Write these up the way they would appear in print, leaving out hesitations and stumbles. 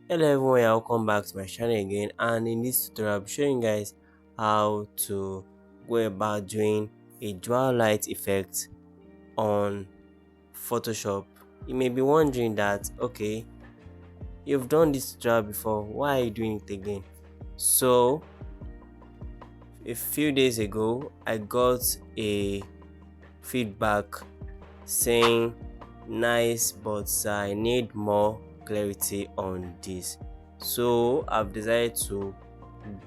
Hello everyone, welcome back to my channel again, and in this tutorial I'll be showing you guys how to go about doing a dual light effect on Photoshop. You may be wondering that, okay, you've done this tutorial before, why are you doing it again? So a few days ago I got a feedback saying nice, but I need more clarity on this. So I've decided to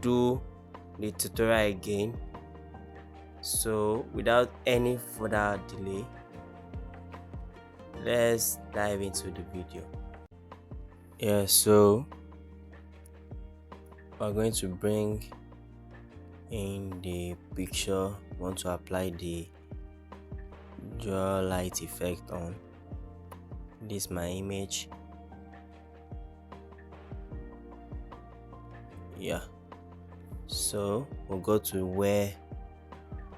do the tutorial again. So without any further delay, let's dive into the video. So we're going to bring in the picture. We want to apply the dual light effect on this my image. So we'll go to where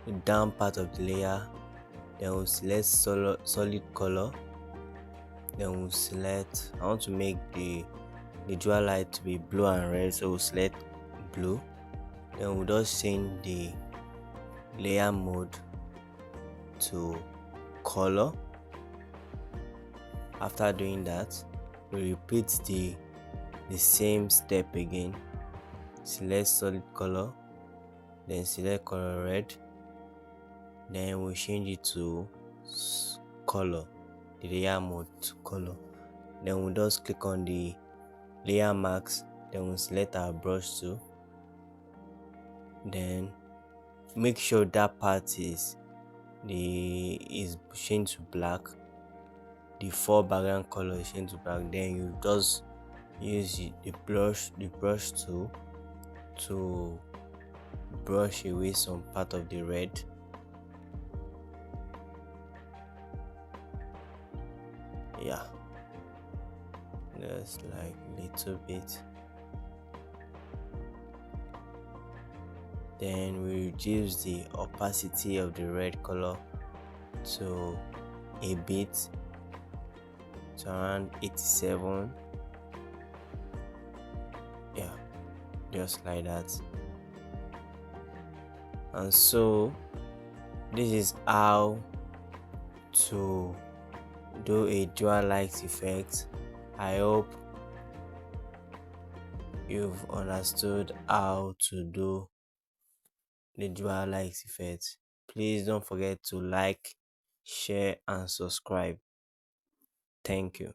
the down part of the layer, then we'll select solid color, then we'll select, I want to make the dual light to be blue and red, so we'll select blue, then we'll just change the layer mode to color. After doing that, we repeat the same step again. Select solid color, then select color red, then we'll change it to color, the layer mode to color. Then we'll just click on the layer mask, then we'll select our brush tool, then make sure that part is changed to black, the foreground color is changed to black. Then you just use the brush tool to brush away some part of the red. Just like little bit. Then we reduce the opacity of the red color to a bit, to around 87. Just like that. And so this is how to do a dual light effect. I hope you've understood how to do the dual light effect. Please don't forget to like, share and subscribe. Thank you.